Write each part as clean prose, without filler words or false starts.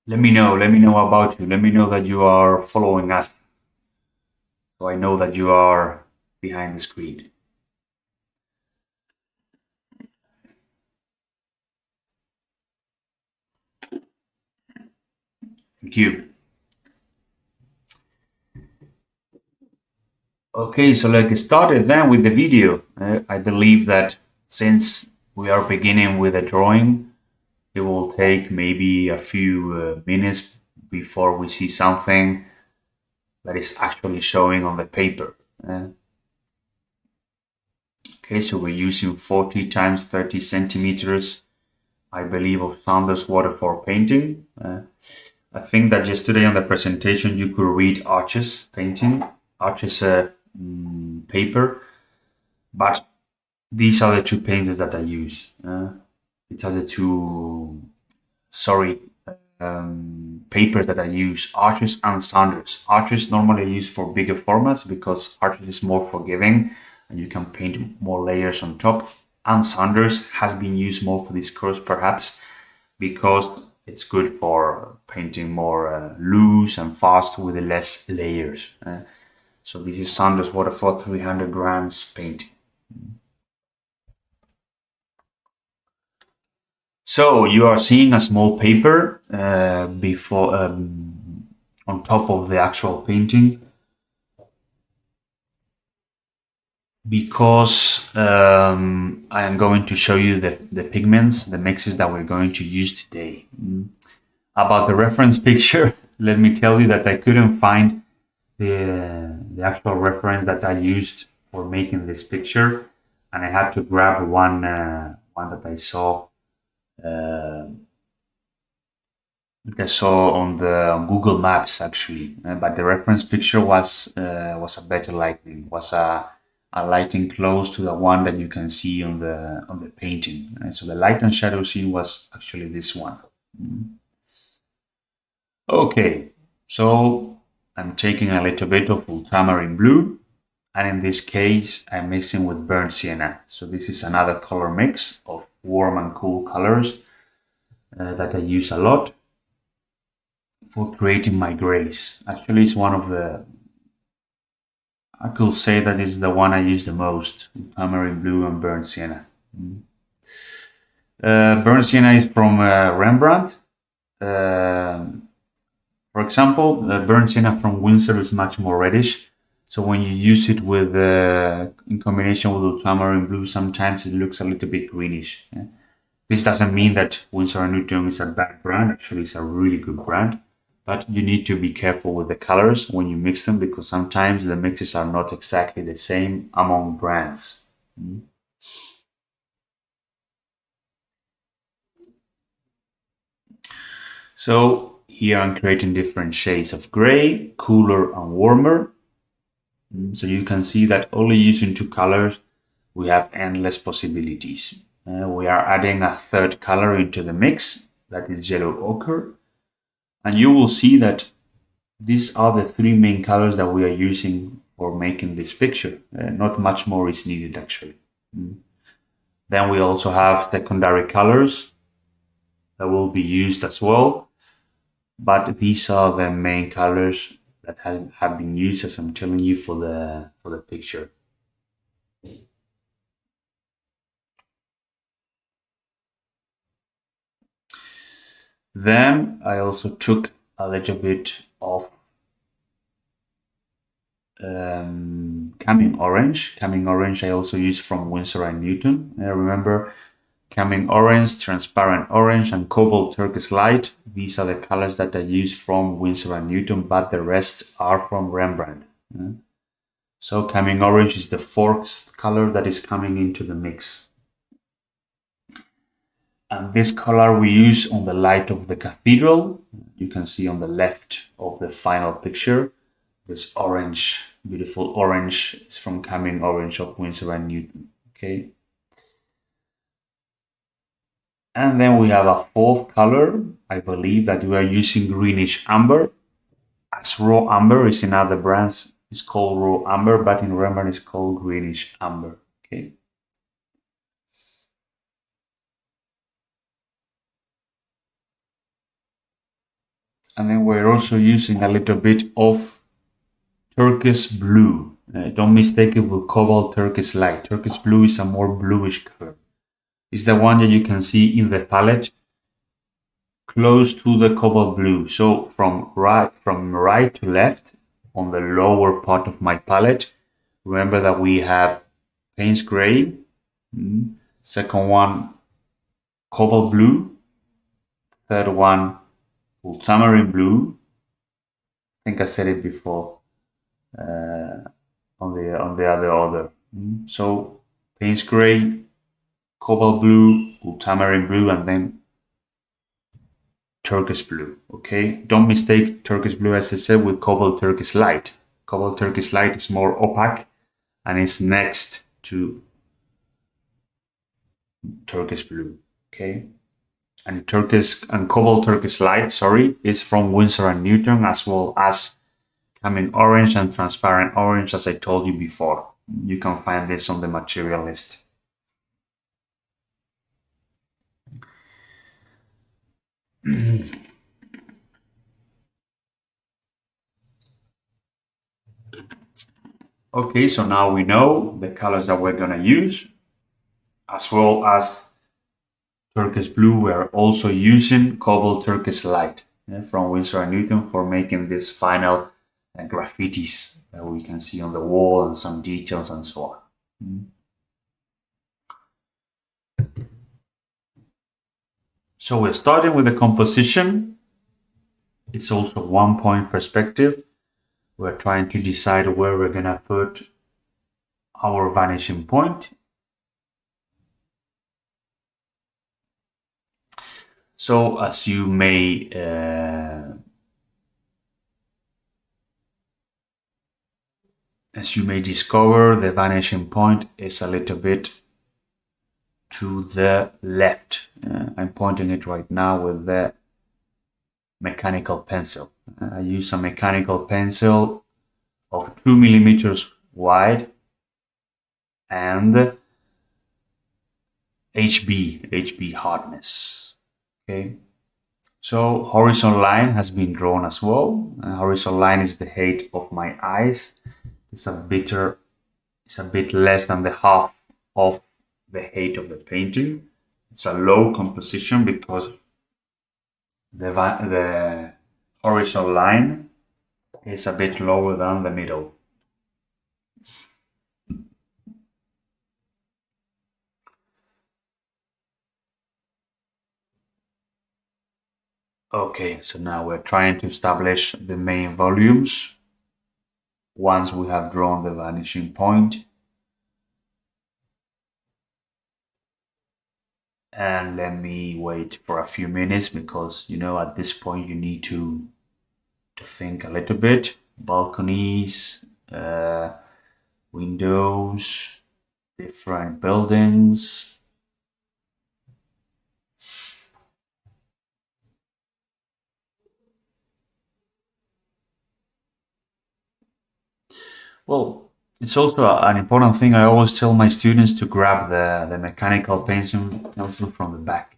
Let me know about you. Let me know that you are following us. So I know that you are behind the screen. Thank you. Okay, so let's get started then with the video. I believe that since we are beginning with a drawing, it will take maybe a few minutes before we see something that is actually showing on the paper. Okay, so we're using 40 times 30 centimeters, I believe, of Saunders waterfall painting. I think that yesterday on the presentation you could read Arches painting, Arches paper, but these are the two painters that I use. These are the two, sorry, papers that I use, Arches and Saunders. Arches normally I use for bigger formats because Arches is more forgiving and you can paint more layers on top. And Saunders has been used more for this course perhaps because it's good for painting more loose and fast with less layers. So this is Saunders Waterfall 300 grams painting. So you are seeing a small paper before on top of the actual painting because I am going to show you the pigments, the mixes that we're going to use today. About the reference picture, let me tell you that I couldn't find the actual reference that I used for making this picture, and I had to grab one that I saw on the on Google Maps actually, but the reference picture was a better lighting, was a lighting close to the one that you can see on the painting. So the light and shadow scene was actually this one. Okay, so I'm taking a little bit of ultramarine blue, and in this case I'm mixing with burnt sienna. So this is another color mix of warm and cool colors that I use a lot for creating my grays. Actually, it's one of the, I could say that is the one I use the most, ultramarine blue and burnt sienna. Burnt sienna is from Rembrandt. For example, burnt sienna from Windsor is much more reddish. So when you use it with in combination with ultramarine blue, sometimes it looks a little bit greenish. This doesn't mean that Winsor & Newton is a bad brand. Actually, it's a really good brand. But you need to be careful with the colors when you mix them because sometimes the mixes are not exactly the same among brands. So here I'm creating different shades of gray, cooler and warmer. So you can see that only using two colors, we have endless possibilities. We are adding a third color into the mix, that is yellow ochre. And you will see that these are the three main colors that we are using for making this picture. Not much more is needed actually. Then we also have secondary colors that will be used as well. But these are the main colors that have been used, as I'm telling you, for the picture. Then I also took a little bit of Coming Orange. Coming Orange I also use from Winsor & Newton. Remember, Coming Orange, Transparent Orange, and Cobalt Turquoise Light. These are the colors that I use from Winsor & Newton, but the rest are from Rembrandt. So Coming Orange is the fourth color that is coming into the mix. And this color we use on the light of the cathedral. You can see on the left of the final picture. This orange, beautiful orange, is from Coming Orange of Winsor & Newton. Okay. And then we have a fourth color. I believe that we are using greenish amber. As raw amber is in other brands, it's called raw amber, but in Rembrandt it's called greenish amber. Okay. And then we're also using a little bit of turquoise blue. Don't mistake it with cobalt turquoise light. Turquoise blue is a more bluish color. It's the one that you can see in the palette close to the cobalt blue. So from right to left on the lower part of my palette, remember that we have Payne's gray, second one cobalt blue, third one ultramarine blue. I think I said it before on the other order. So Payne's gray, cobalt blue, ultramarine blue, and then turquoise blue. Okay, don't mistake turquoise blue, as I said, with cobalt turquoise light. Cobalt turquoise light is more opaque and is next to turquoise blue. Okay, and turquoise and cobalt turquoise light, sorry, is from Winsor and Newton, as well as coming orange and transparent orange, as I told you before. You can find this on the material list. Okay, so now we know the colors that we're gonna use, as well as turquoise blue. We're also using cobalt turquoise light from Winsor & Newton for making these final graffitis that we can see on the wall and some details and so on. So we're starting with the composition. It's also 1-point perspective. We're trying to decide where we're gonna put our vanishing point. So as you may discover, the vanishing point is a little bit to the left. I'm pointing it right now with the mechanical pencil. I use a mechanical pencil of 2 millimeters wide and HB hardness. Okay, so horizontal line has been drawn as well. Horizontal line is the height of my eyes. It's a bit less than the half of the height of the painting. It's a low composition because the horizontal line is a bit lower than the middle. Okay, so now we're trying to establish the main volumes. Once we have drawn the vanishing point, and let me wait for a few minutes because at this point you need to think a little bit. Balconies, windows, different buildings. Well, it's also an important thing. I always tell my students to grab the mechanical pencil from the back,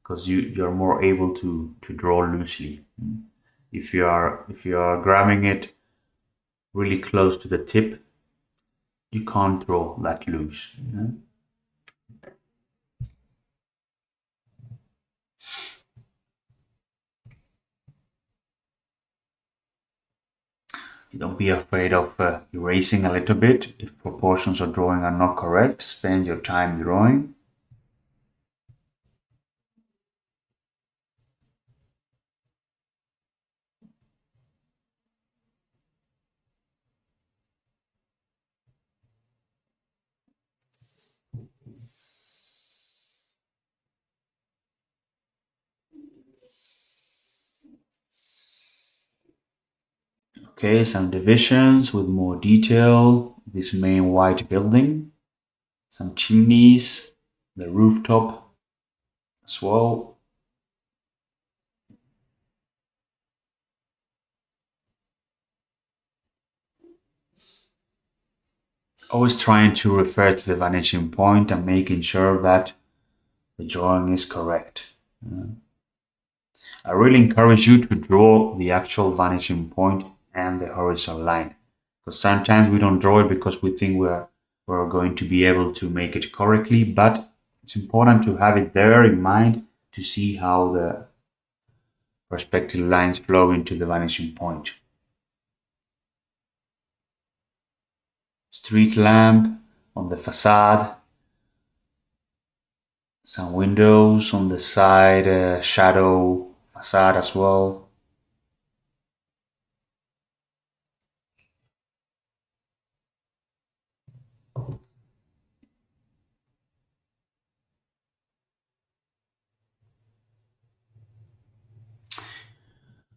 because you're more able to draw loosely. If you are grabbing it really close to the tip, you can't draw that loose. Don't be afraid of erasing a little bit. If proportions of drawing are not correct, spend your time drawing. Okay, some divisions with more detail. This main white building, some chimneys, the rooftop as well. Always trying to refer to the vanishing point and making sure that the drawing is correct. I really encourage you to draw the actual vanishing point and the horizon line. Because sometimes we don't draw it because we think we're going to be able to make it correctly, but it's important to have it there in mind to see how the perspective lines flow into the vanishing point. Street lamp on the facade, some windows on the side, shadow facade as well.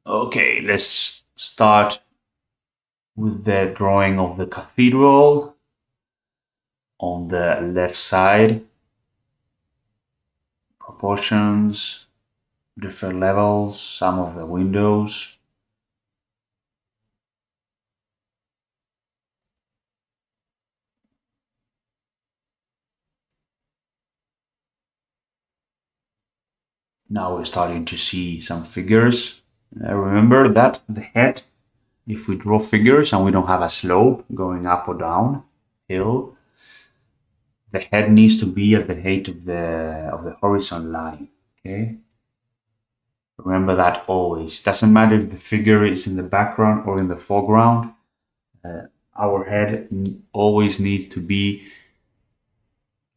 Okay, let's start with the drawing of the cathedral on the left side. Proportions, different levels, some of the windows. Now we're starting to see some figures. Remember that the head, if we draw figures and we don't have a slope going up or down hill, the head needs to be at the height of the horizon line. Okay, remember that always. It doesn't matter if the figure is in the background or in the foreground. Our head always needs to be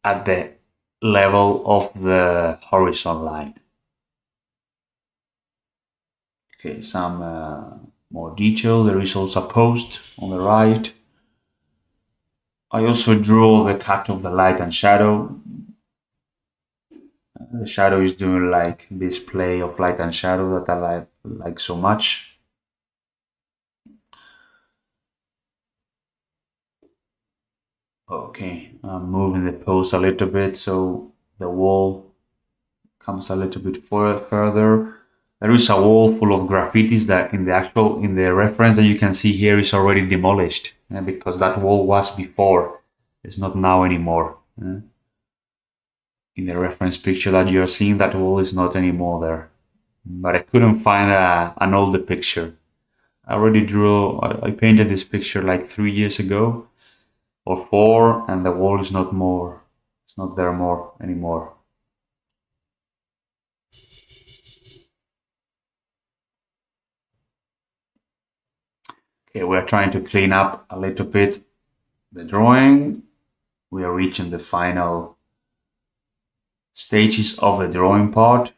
at the level of the horizon line. Okay, some more detail. There is also a post on the right. I also draw the cut of the light and shadow. The shadow is doing like this play of light and shadow that I like so much. Okay, I'm moving the post a little bit so the wall comes a little bit further. There is a wall full of graffitis that in the reference that you can see here is already demolished because that wall was before. It's not now anymore. In the reference picture that you're seeing, that wall is not anymore there. But I couldn't find an older picture. I painted this picture like 3 years ago or four, and the wall is it's not there more anymore. Okay, we're trying to clean up a little bit the drawing. We are reaching the final stages of the drawing part.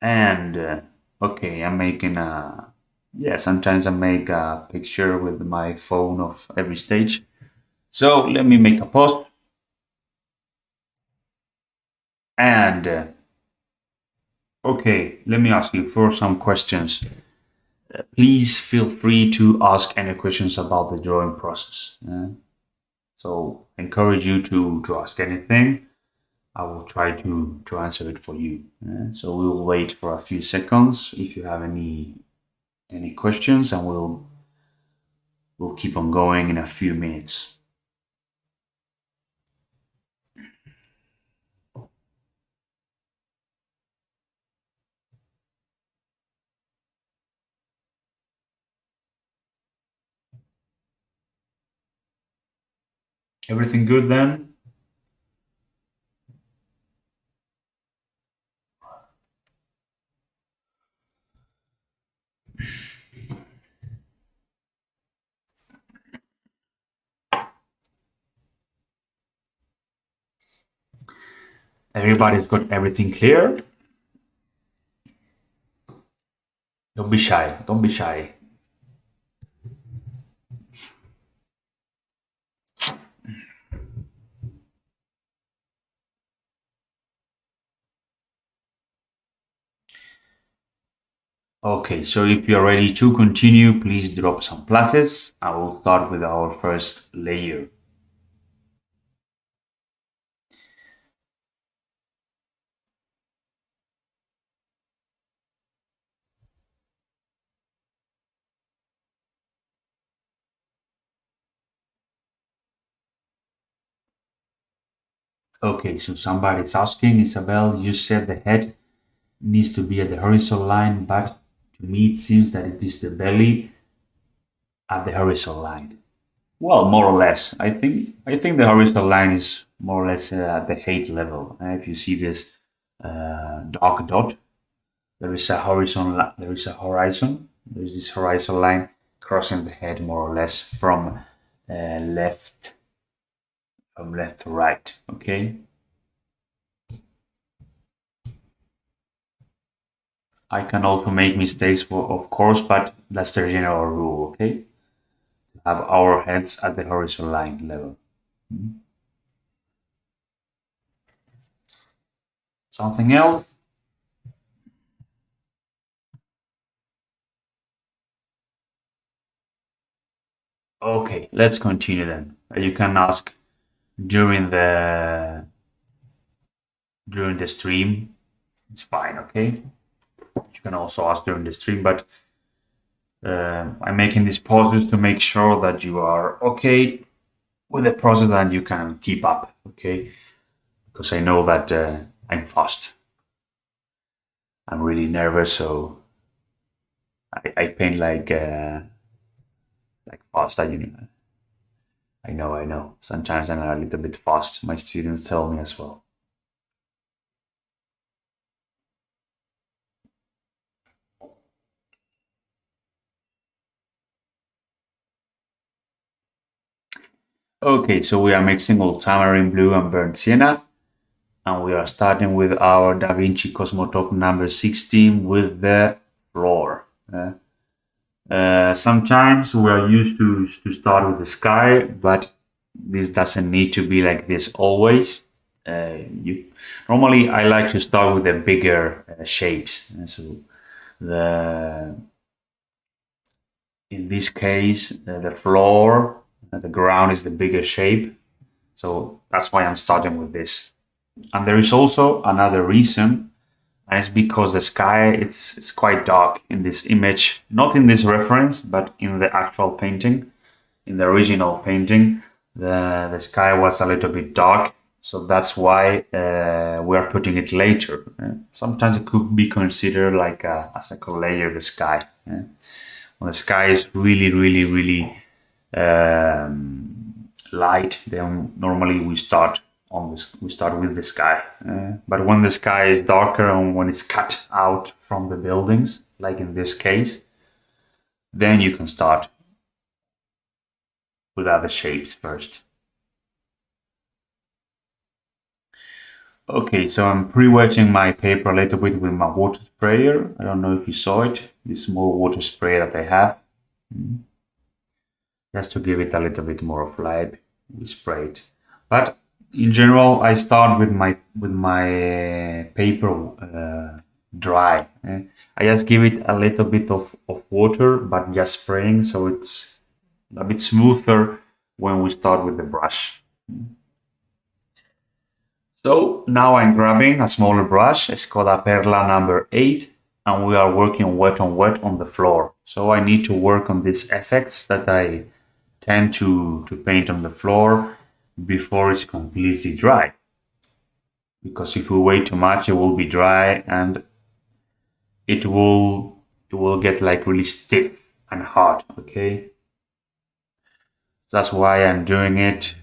And okay, I'm making yeah, sometimes I make a picture with my phone of every stage. So let me make a pause. And okay, let me ask you for some questions. Please feel free to ask any questions about the drawing process. So I encourage you to ask anything. I will try to answer it for you. So we'll wait for a few seconds if you have any questions, and we'll keep on going in a few minutes. Everything good then? Everybody's got everything clear? Don't be shy. Don't be shy. Okay, so if you're ready to continue, please drop some plates. I will start with our first layer. Okay, so somebody's asking, Isabel, you said the head needs to be at the horizontal line, but to me it seems that it is the belly at the horizontal line. Well, more or less. I think the horizontal line is more or less at the height level. If you see this dark dot, there is a horizon. There is a horizon. There is this horizon line crossing the head more or less left from left to right. Okay. I can also make mistakes, of course, but that's the general rule. Okay. Have our heads at the horizon line level. Something else? Okay, let's continue then. You can ask during the during the stream. It's fine, okay? You can also ask during the stream, but I'm making these pauses to make sure that you are okay with the process and you can keep up, okay? Because I know that I'm fast. I'm really nervous, so I paint like fast. I know, I know. Sometimes I'm a little bit fast. My students tell me as well. Okay, so we are mixing ultramarine blue and burnt sienna, and we are starting with our Da Vinci Cosmotop number 16 with the floor. Sometimes we are used to start with the sky, but this doesn't need to be like this always. Normally, I like to start with the bigger shapes. So the in this case, the floor, the ground is the bigger shape. So that's why I'm starting with this. And there is also another reason, and it's because the sky it's quite dark in this image, not in this reference, but in the actual painting, in the original painting, the sky was a little bit dark, so that's why we are putting it later. Sometimes it could be considered like a second layer of the sky. When the sky is really, really, really light, then normally we start on this. We start with the sky. But when the sky is darker and when it's cut out from the buildings, like in this case, then you can start with other shapes first. Okay, so I'm pre-wetting my paper a little bit with my water sprayer. I don't know if you saw it, this small water spray that I have. Just to give it a little bit more of life, we spray it. But in general, I start with my paper dry. I just give it a little bit of water, but just spraying, so it's a bit smoother when we start with the brush. So now I'm grabbing a smaller brush, Skoda Perla number 8, and we are working wet on the floor. So I need to work on these effects that I tend to paint on the floor before it's completely dry. Because if we wait too much, it will be dry and it will get like really stiff and hard, okay? That's why I'm doing it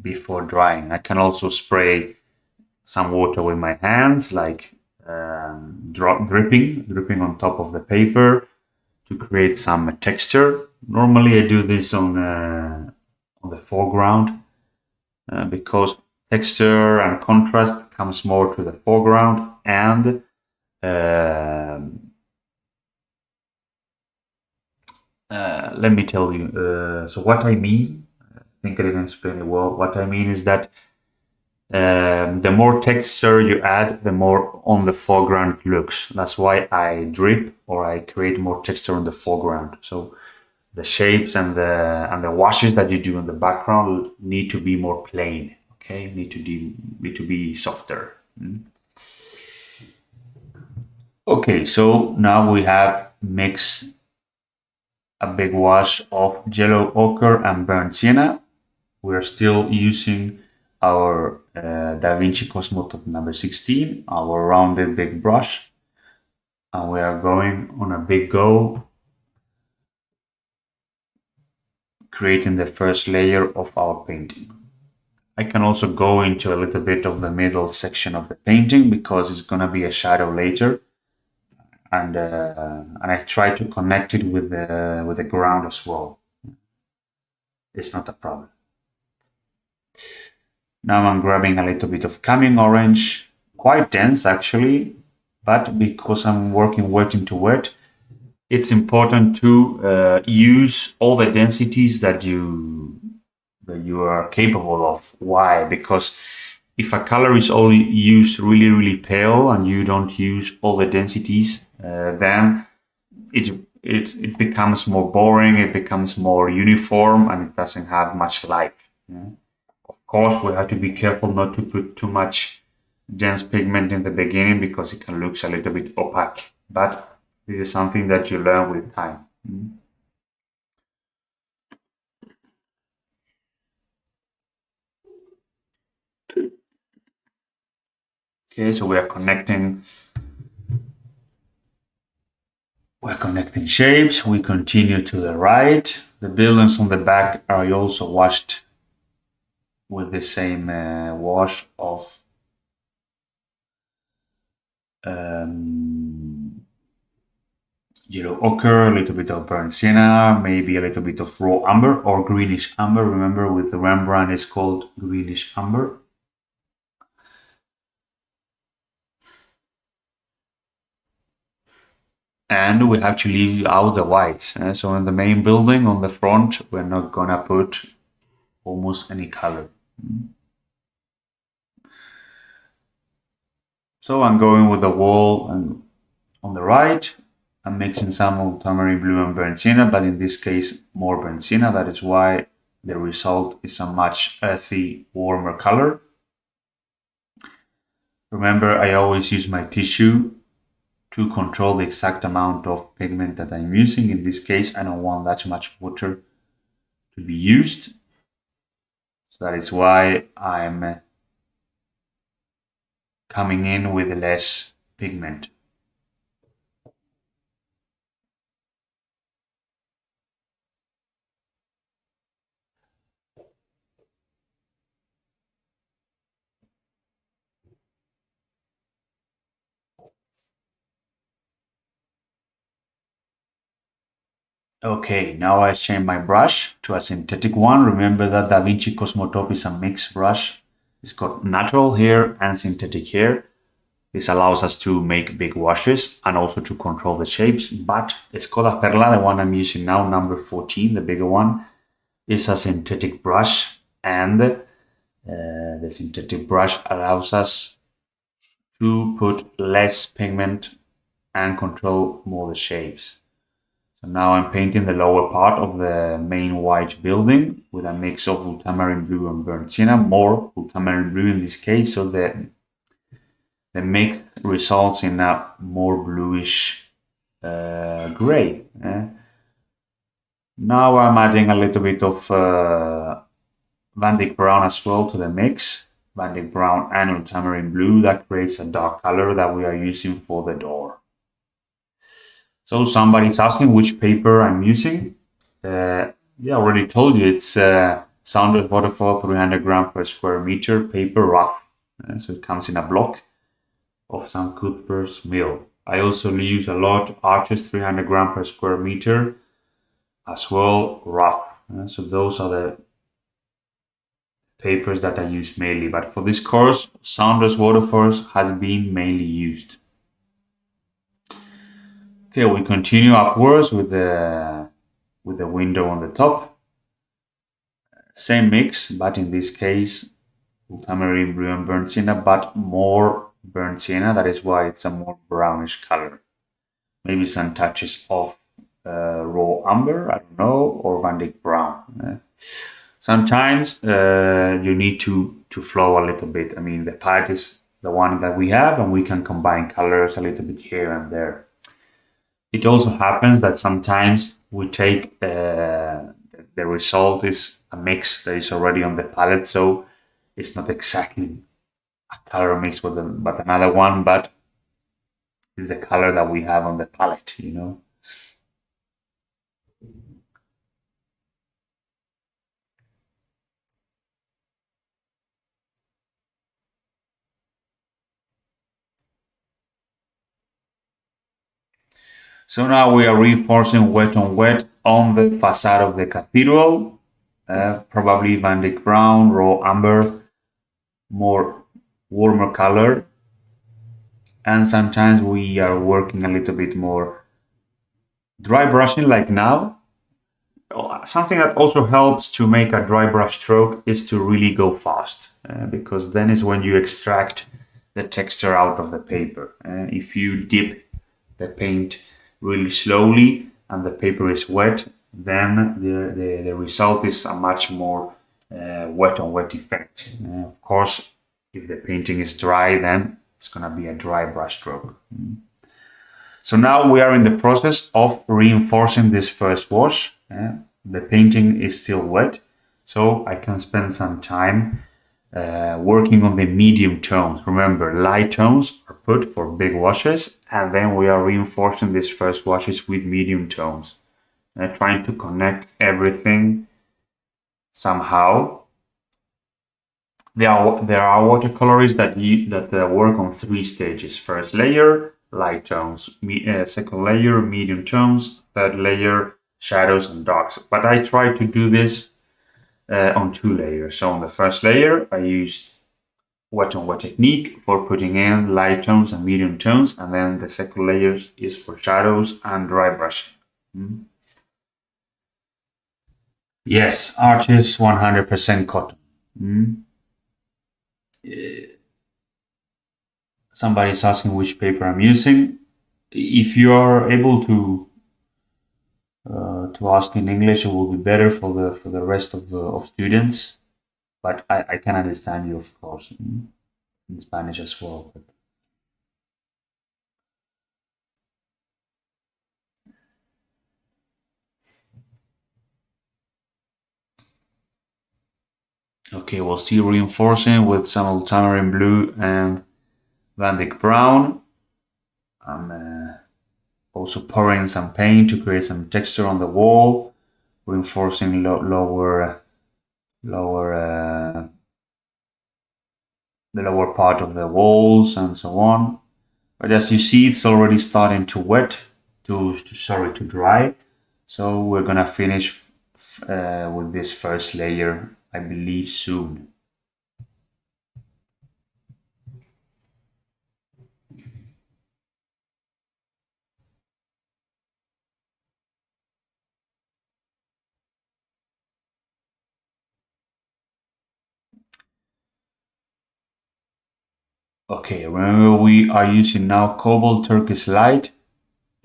before drying. I can also spray some water with my hands, like dripping on top of the paper to create some texture. Normally, I do this on the foreground because texture and contrast comes more to the foreground, and let me tell you. So what I mean, I think I didn't explain it well. What I mean is that the more texture you add, the more on the foreground it looks. That's why I drip or I create more texture on the foreground. So the shapes and the washes that you do in the background need to be more plain. Okay, need to be softer. Okay, so now we have mixed a big wash of yellow ochre and burnt sienna. we're still using our Da Vinci Cosmotop number 16, our rounded big brush, and we are going on a big go, creating the first layer of our painting. I can also go into a little bit of the middle section of the painting because it's going to be a shadow later, and I try to connect it with the ground as well. It's not a problem. Now I'm grabbing a little bit of coming orange, quite dense actually, but because I'm working wet into wet, it's important to use all the densities that you are capable of. Why? Because if a color is only used really pale and you don't use all the densities, then it becomes more boring, it becomes more uniform, and it doesn't have much life. Yeah? Of course, we have to be careful not to put too much dense pigment in the beginning because it can look a little bit opaque. But this is something that you learn with time. Okay, so we're connecting shapes. We continue to the right. The buildings on the back are also washed with the same wash of yellow ochre, a little bit of burnt sienna, maybe a little bit of raw amber or greenish amber. Remember, with the Rembrandt, it's called greenish amber. And we have to leave out the whites. So in the main building on the front, we're not gonna put almost any color. So I'm going with the wall and on the right. I'm mixing some ultramarine blue and burnt sienna, but in this case more burnt sienna. That is why the result is a much earthy, warmer color. Remember, I always use my tissue to control the exact amount of pigment that I'm using. In this case, I don't want that much water to be used. So that is why I'm coming in with less pigment. Okay, now I change my brush to a synthetic one. Remember that Da Vinci Cosmotop is a mixed brush. It's got natural hair and synthetic hair. This allows us to make big washes and also to control the shapes. But Escoda Perla, the one I'm using now, number 14, the bigger one, is a synthetic brush, and the synthetic brush allows us to put less pigment and control more the shapes. So now I'm painting the lower part of the main white building with a mix of ultramarine blue and burnt sienna, more ultramarine blue in this case, so the mix results in a more bluish gray. Now I'm adding a little bit of Van Dyck Brown as well to the mix. Van Dyck Brown and ultramarine blue, that creates a dark color that we are using for the door. So somebody's asking which paper I'm using. Yeah, I already told you it's Saunders Waterfall 300 gram per square meter paper rough. So it comes in a block of St. Cuthbert's mill. I also use a lot Arches 300 gram per square meter as well rough. So those are the papers that I use mainly. But for this course, Saunders Waterfalls has been mainly used. Okay, we continue upwards with the window on the top. Same mix, but in this case, ultramarine blue and burnt sienna, but more burnt sienna. That is why it's a more brownish color. Maybe some touches of raw amber, I don't know, or Van Dyck Brown. Sometimes you need to flow a little bit. I mean, the palette is the one that we have, and we can combine colors a little bit here and there. It also happens that sometimes we take the result is a mix that is already on the palette, so it's not exactly a color mix with but another one, but it's the color that we have on the palette, you know. So now we are reinforcing wet on wet on the facade of the cathedral, probably Van Dyck Brown, raw amber, more warmer color. And sometimes we are working a little bit more dry brushing like now. Something that also helps to make a dry brush stroke is to really go fast, because then is when you extract the texture out of the paper. If you dip the paint really slowly and the paper is wet, then the result is a much more wet on wet effect. Of course, if the painting is dry, then it's going to be a dry brush stroke. So now we are in the process of reinforcing this first wash. The painting is still wet, so I can spend some time working on the medium tones. Remember, light tones are put for big washes, and then we are reinforcing these first washes with medium tones, trying to connect everything somehow. There are watercolors that work on 3 stages. First layer, light tones. Second layer, medium tones. Third layer, shadows and darks. But I try to do this on 2 layers. So on the first layer, I used wet on wet technique for putting in light tones and medium tones. And then the second layer is for shadows and dry brushing. Yes, arches 100% cotton. Somebody's asking which paper I'm using. If you are able to ask in English, it will be better for the rest of students. But I can understand you, of course, in Spanish as well. But okay, we'll still reinforcing with some ultramarine blue and Van Dyck Brown. I'm also pouring some paint to create some texture on the wall, reinforcing lower the lower part of the walls and so on. But as you see, it's already starting to wet, to dry. So we're gonna finish with this first layer, I believe, soon. Okay, remember we are using now cobalt turquoise light.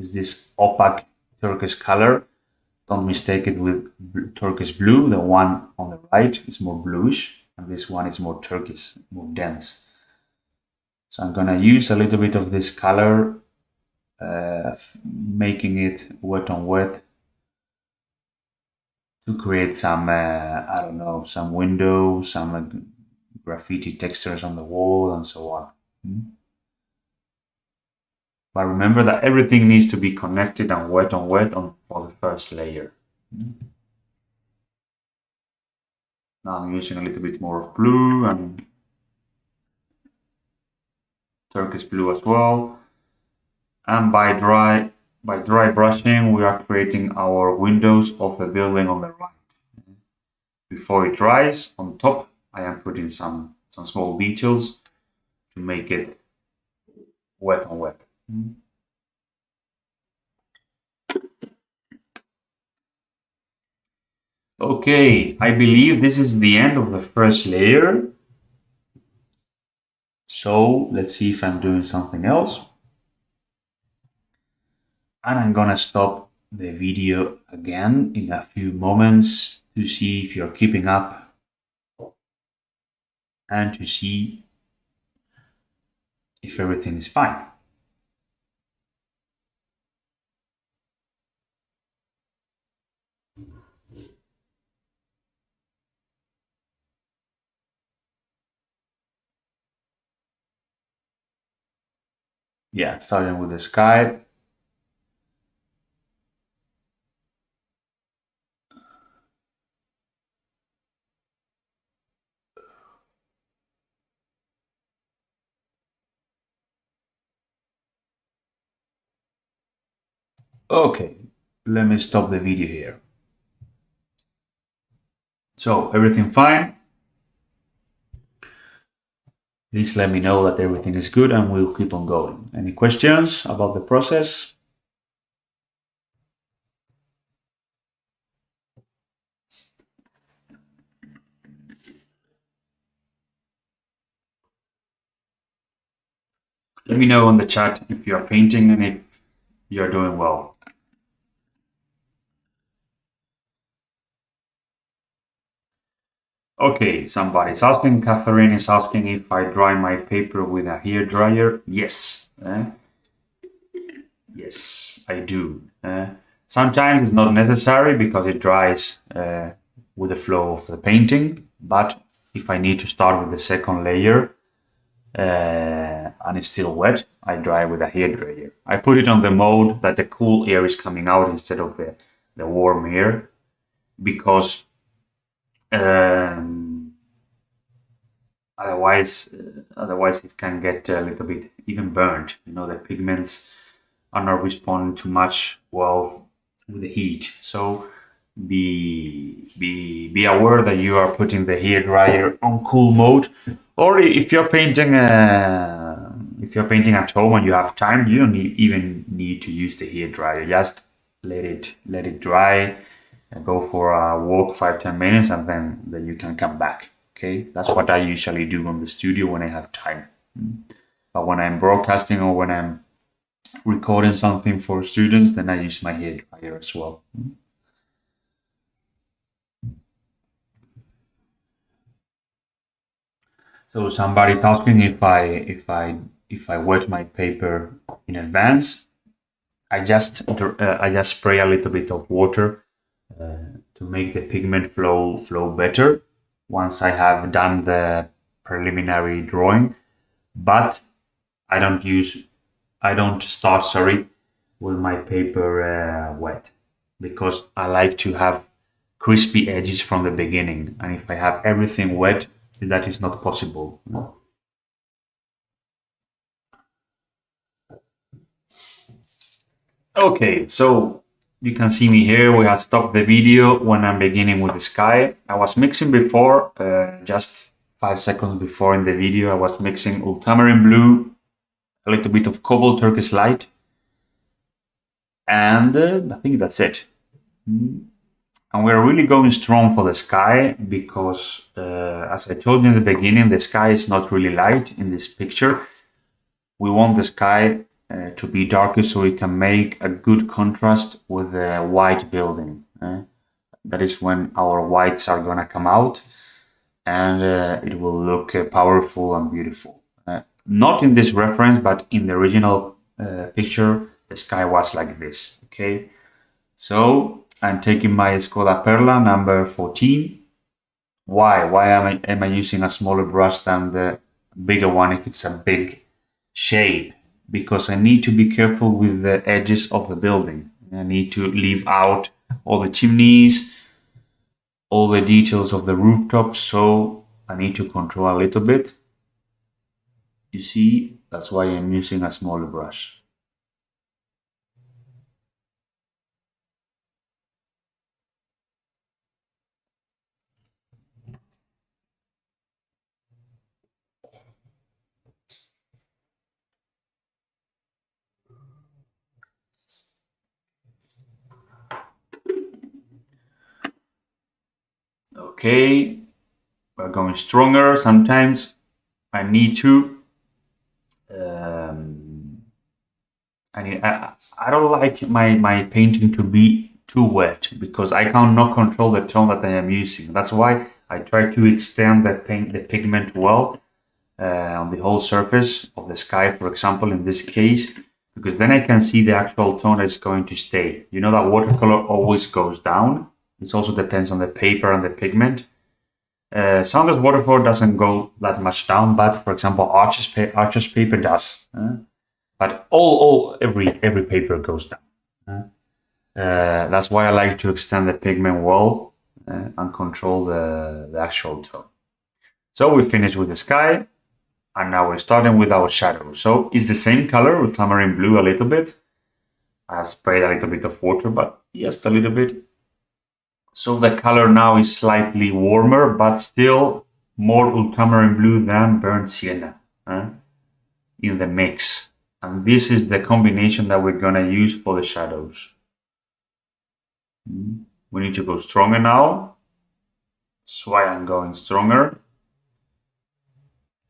Is this opaque turquoise color? Don't mistake it with turquoise blue. The one on the right is more bluish, and this one is more turquoise, more dense. So I'm gonna use a little bit of this color, making it wet on wet to create some, I don't know, some windows, some graffiti textures on the wall, and so on. But remember that everything needs to be connected and wet on for the first layer. Now I'm using a little bit more of blue and turquoise blue as well. And by dry brushing, we are creating our windows of the building on the right. Before it dries, on top, I am putting some small details to make it wet on wet. Okay, I believe this is the end of the first layer. So let's see if I'm doing something else. And I'm gonna stop the video again in a few moments to see if you're keeping up and to see if everything is fine. Yeah, starting with the sky. Okay, let me stop the video here. So, everything fine? Please let me know that everything is good and we'll keep on going. Any questions about the process? Let me know on the chat if you are painting and if you are doing well. Okay, somebody's asking, Catherine is asking if I dry my paper with a hair dryer. Yes. Yes, I do. Sometimes it's not necessary because it dries with the flow of the painting. But if I need to start with the second layer and it's still wet, I dry with a hair dryer. I put it on the mode that the cool air is coming out instead of the warm air because otherwise it can get a little bit even burnt. You know, the pigments are not responding too much well with the heat. So be aware that you are putting the hair dryer on cool mode, or if you're painting at home and you have time, you don't even need to use the hair dryer. Just let it dry and go for a walk 5-10 minutes, and then you can come back. Okay, that's what I usually do on the studio when I have time. But when I'm broadcasting or when I'm recording something for students, then I use my hair dryer as well. So somebody's asking if I wet my paper in advance. I just spray a little bit of water to make the pigment flow better once I have done the preliminary drawing. But I don't start, with my paper wet because I like to have crispy edges from the beginning. And if I have everything wet, that is not possible. Okay, so you can see me here. We have stopped the video when I'm beginning with the sky. I was mixing before, just 5 seconds before in the video, I was mixing ultramarine blue, a little bit of cobalt turquoise light, and I think that's it. And we're really going strong for the sky because, as I told you in the beginning, the sky is not really light in this picture. We want the sky to be darker so we can make a good contrast with the white building. That is when our whites are going to come out and it will look powerful and beautiful. Not in this reference, but in the original picture, the sky was like this. Okay, so I'm taking my Skoda Perla number 14. Why? Why am I using a smaller brush than the bigger one if it's a big shape? Because I need to be careful with the edges of the building. I need to leave out all the chimneys, all the details of the rooftops, so I need to control a little bit. You see, that's why I'm using a smaller brush. Okay, we're going stronger. Sometimes I need to. I don't like my painting to be too wet because I cannot control the tone that I am using. That's why I try to extend the pigment well on the whole surface of the sky, for example, in this case, because then I can see the actual tone that's going to stay. You know that watercolor always goes down. It also depends on the paper and the pigment. Soundless watercolor doesn't go that much down, but for example, Arches paper does. but every paper goes down. That's why I like to extend the pigment well and control the actual tone. So we finished with the sky, and now we're starting with our shadow. So it's the same color, ultramarine blue a little bit. I've sprayed a little bit of water, but just a little bit. So the color now is slightly warmer, but still more ultramarine blue than burnt sienna in the mix. And this is the combination that we're gonna use for the shadows. We need to go stronger now. That's why I'm going stronger.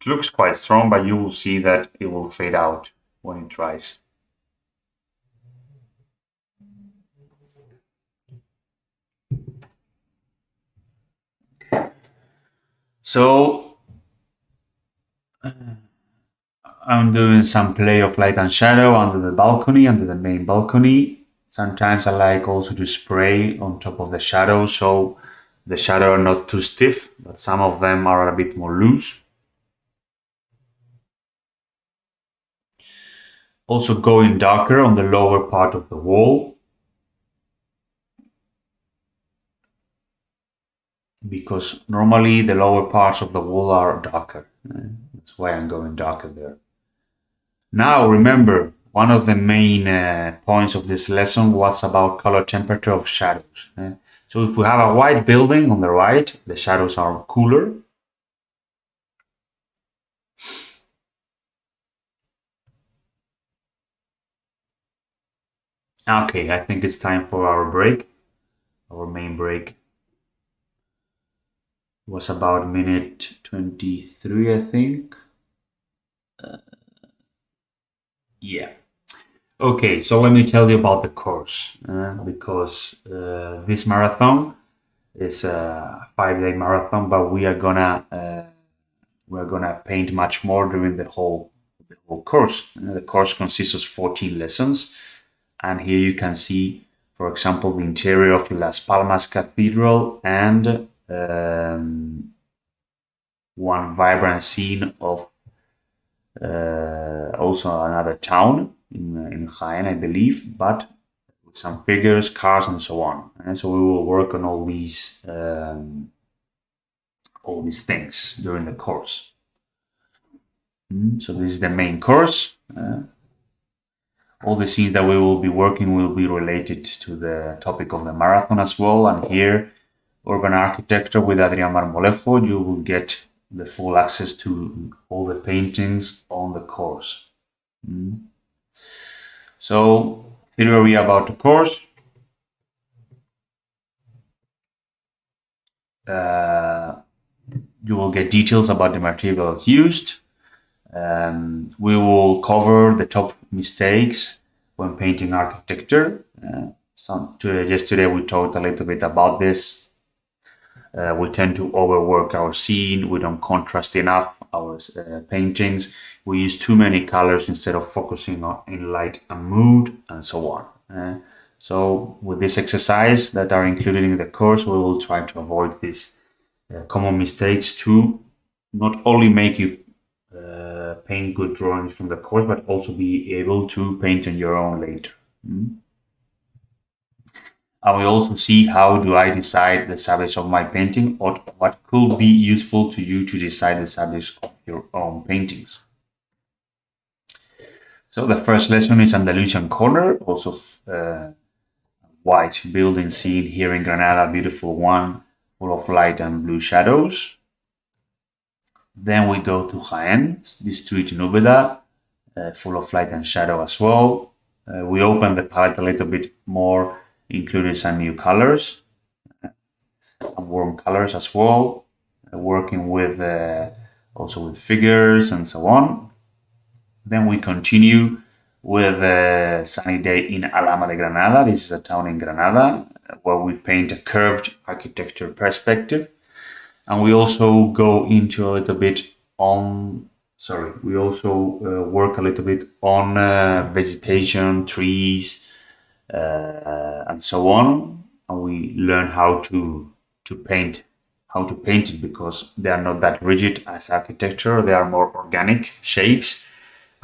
It looks quite strong, but you will see that it will fade out when it dries. So I'm doing some play of light and shadow under the main balcony. Sometimes I like also to spray on top of the shadow, so the shadow are not too stiff, but some of them are a bit more loose. Also going darker on the lower part of the wall, because normally the lower parts of the wall are darker. That's why I'm going darker there. Now remember, one of the main points of this lesson was about color temperature of shadows. So if we have a white building on the right, the shadows are cooler. Okay, I think it's time for our break. Our main break was about minute 23, I think. Yeah. Okay, so let me tell you about the course, because this marathon is a 5-day marathon, but we're gonna paint much more during the whole course. The course consists of 14 lessons, and here you can see, for example, the interior of Las Palmas Cathedral and one vibrant scene of also another town in Jaén, I believe, but with some figures, cars, and so on. And so we will work on all these things during the course. So this is the main course. All the scenes that we will be working will be related to the topic of the marathon as well. And here, urban architecture with Adrián Marmolejo, you will get the full access to all the paintings on the course. So, theory about the course. You will get details about the materials used. We will cover the top mistakes when painting architecture. Yesterday we talked a little bit about this. We tend to overwork our scene. We don't contrast enough our paintings. We use too many colors instead of focusing in light and mood, and so on. So with this exercise that are included in the course, we will try to avoid these common mistakes to not only make you paint good drawings from the course, but also be able to paint on your own later. And we also see how do I decide the subjects of my painting, or what could be useful to you to decide the subjects of your own paintings. So the first lesson is Andalusian Corner, also white building scene here in Granada, beautiful one, full of light and blue shadows. Then we go to Jaén, the street in Úbeda, full of light and shadow as well. We open the palette a little bit more, included some new colors, some warm colors as well, working with also with figures and so on. Then we continue with a sunny day in Alhama de Granada. This is a town in Granada where we paint a curved architecture perspective. And we also go into a little bit on, we also work a little bit on vegetation, trees, and so on. And we learn how to paint it, because they are not that rigid as architecture. They are more organic shapes.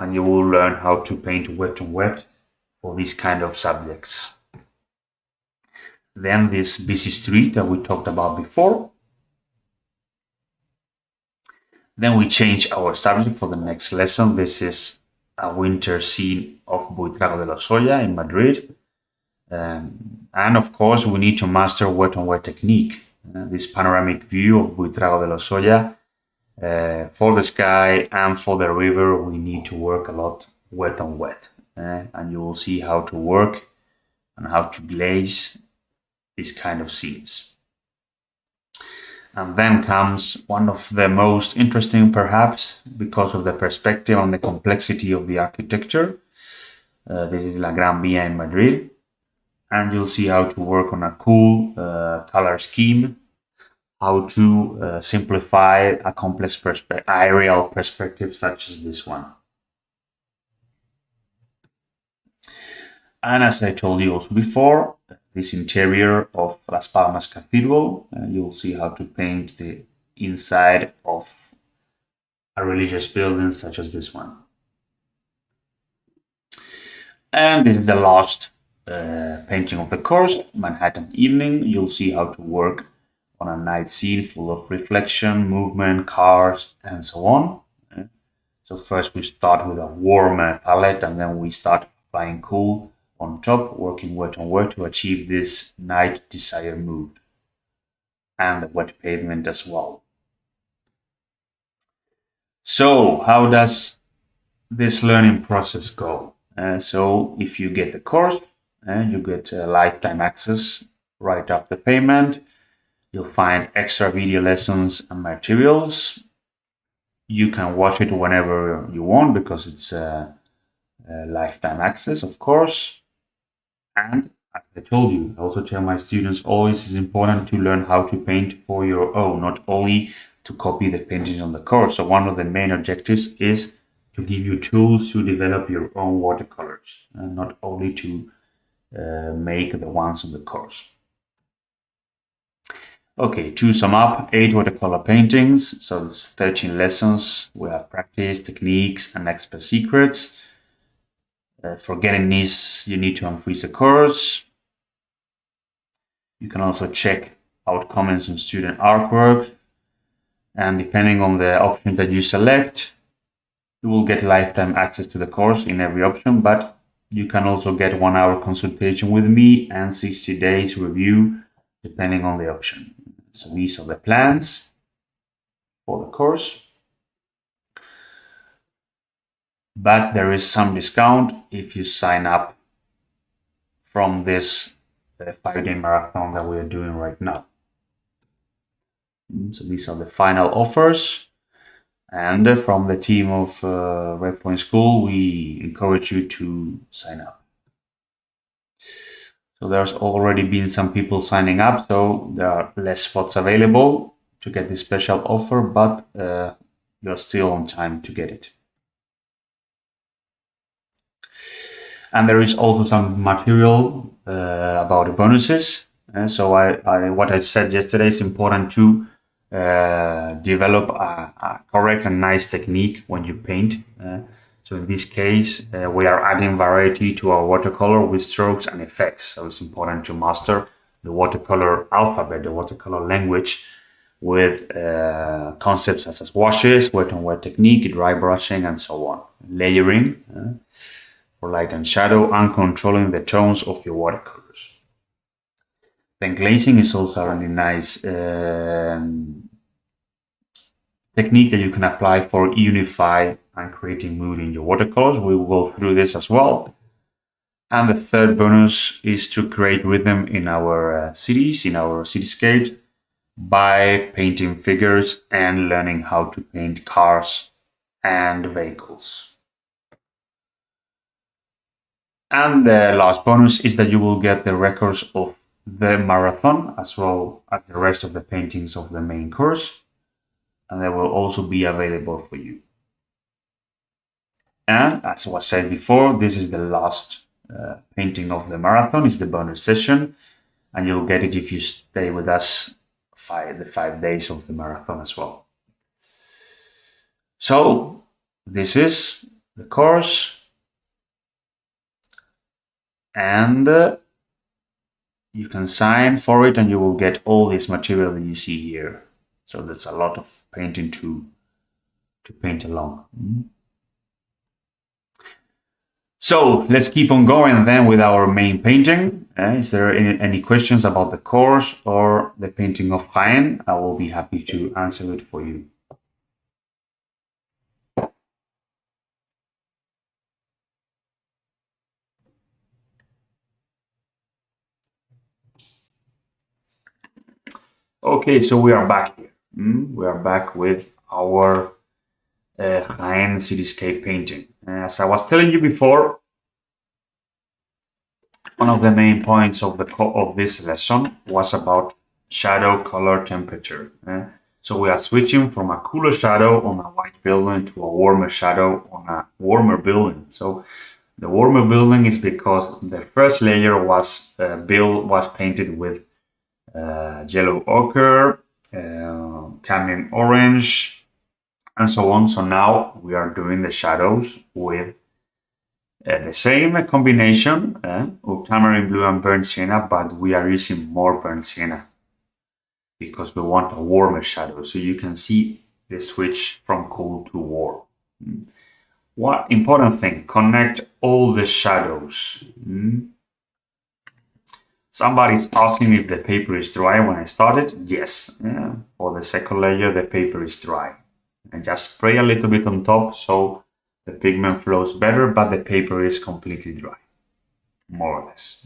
and you will learn how to paint wet on wet for these kind of subjects. Then this busy street that we talked about before. Then we change our subject for the next lesson. This is a winter scene of Buitrago de Lozoya in Madrid. And of course, we need to master wet on wet technique. This panoramic view of Buitrago de Lozoya. For the sky and for the river, we need to work a lot wet on wet. And you will see how to work and how to glaze these kind of scenes. And then comes one of the most interesting, perhaps, because of the perspective and the complexity of the architecture. This is La Gran Vía in Madrid. And you'll see how to work on a cool color scheme, how to simplify a complex aerial perspective such as this one. And as I told you also before, this interior of Las Palmas Cathedral, you'll see how to paint the inside of a religious building such as this one. And this is the last painting of the course, Manhattan Evening. You'll see how to work on a night scene full of reflection, movement, cars, and so on. So first we start with a warm palette, and then we start applying cool on top, working wet on wet to achieve this night desired mood, and the wet pavement as well. So how does this learning process go? So if you get the course, you get lifetime access right after payment. You'll find extra video lessons and materials. You can watch it whenever you want because it's lifetime access, of course. And as I told you, I also tell my students always it's important to learn how to paint for your own, not only to copy the paintings on the course. So one of the main objectives is to give you tools to develop your own watercolors, and not only to make the ones on the course. Okay, to sum up, 8 watercolor paintings, so it's 13 lessons. We have practice, techniques, and expert secrets. For getting this, you need to unfreeze the course. You can also check out comments on student artwork. And depending on the option that you select, you will get lifetime access to the course in every option, but you can also get 1 hour consultation with me and 60 days review, depending on the option. So these are the plans for the course. But there is some discount if you sign up from this 5-day marathon that we are doing right now. So these are the final offers. And from the team of Red Point School, we encourage you to sign up. So there's already been some people signing up, so there are less spots available to get this special offer, but you're still on time to get it. And there is also some material about the bonuses. So what I said yesterday is important to develop a correct and nice technique when you paint. So in this case, we are adding variety to our watercolor with strokes and effects. So it's important to master the watercolor alphabet, the watercolor language, with concepts such as washes, wet on wet technique, dry brushing, and so on. Layering for light and shadow, and controlling the tones of your watercolors. Then glazing is also a really nice technique that you can apply for unify and creating mood in your watercolors. We will go through this as well. And the third bonus is to create rhythm in our cities, in our cityscapes, by painting figures and learning how to paint cars and vehicles. And the last bonus is that you will get the records of the marathon as well as the rest of the paintings of the main course. And they will also be available for you. And as was said before, this is the last painting of the marathon, it's the bonus session. And you'll get it if you stay with us the 5 days of the marathon as well. So this is the course, and you can sign for it and you will get all this material that you see here. So that's a lot of painting to paint along. So let's keep on going then with our main painting. Is there any questions about the course or the painting of Jaén? I will be happy to answer it for you. Okay, so we are back here. We are back with our Jaén cityscape painting. As I was telling you before, one of the main points of this lesson was about shadow, color, temperature. So we are switching from a cooler shadow on a white building to a warmer shadow on a warmer building. So the warmer building is because the first layer was painted with yellow ochre, cadmium orange, and so on. So now we are doing the shadows with the same combination of tamarind blue and burnt sienna, but we are using more burnt sienna because we want a warmer shadow. So you can see the switch from cool to warm. What important thing, connect all the shadows. Somebody's asking if the paper is dry when I started. Yes, for the second layer, the paper is dry. And just spray a little bit on top so the pigment flows better, but the paper is completely dry, more or less.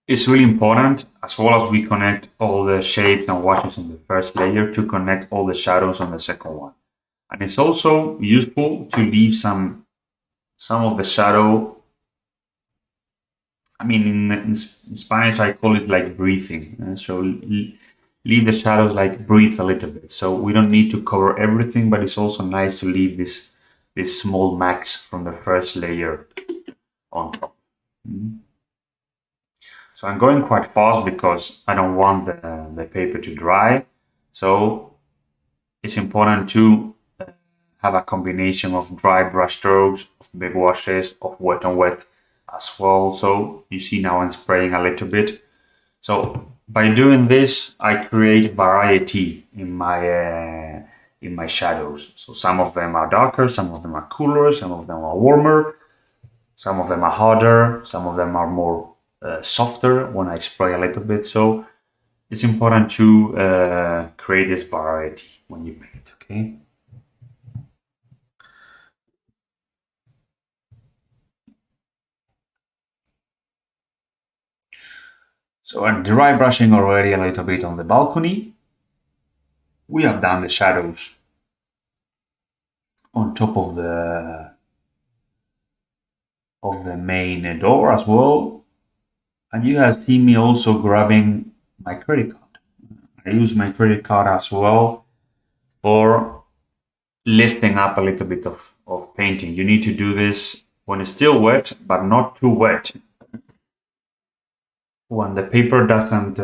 It's really important, as well as we connect all the shapes and washes on the first layer, to connect all the shadows on the second one. And it's also useful to leave some of the shadow. I mean, in Spanish, I call it like breathing. So leave the shadows like breathe a little bit. So we don't need to cover everything, but it's also nice to leave this small max from the first layer on top. So I'm going quite fast because I don't want the paper to dry. So it's important to have a combination of dry brush strokes, of big washes, of wet on wet as well. So you see now I'm spraying a little bit. So by doing this, I create variety in my shadows. So some of them are darker, some of them are cooler, some of them are warmer, some of them are harder, some of them are more softer when I spray a little bit. So it's important to create this variety when you paint, okay? So I'm dry brushing already a little bit on the balcony. We have done the shadows on top of the main door as well. And you have seen me also grabbing my credit card. I use my credit card as well for lifting up a little bit of painting. You need to do this when it's still wet, but not too wet. When the paper doesn't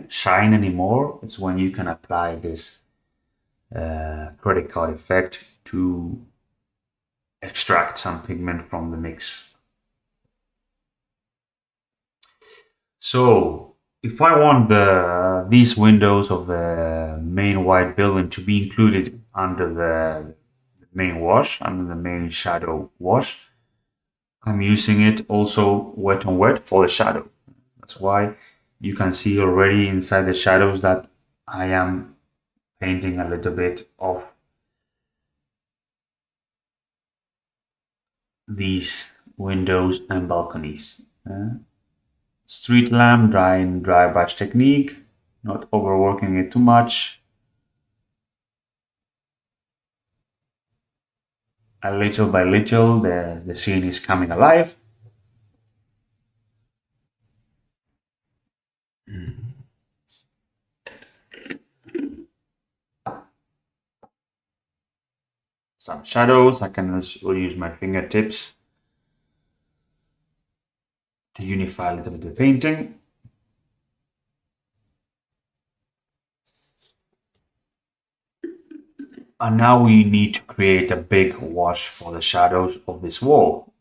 shine anymore, it's when you can apply this credit card effect to extract some pigment from the mix. So if I want these windows of the main white building to be included under the main wash, under the main shadow wash, I'm using it also wet on wet for the shadow. That's why you can see already inside the shadows that I am painting a little bit of these windows and balconies. Street lamp, dry brush technique, not overworking it too much. And little by little, the scene is coming alive. Some shadows, I can also use my fingertips to unify a little bit the painting. And now we need to create a big wash for the shadows of this wall.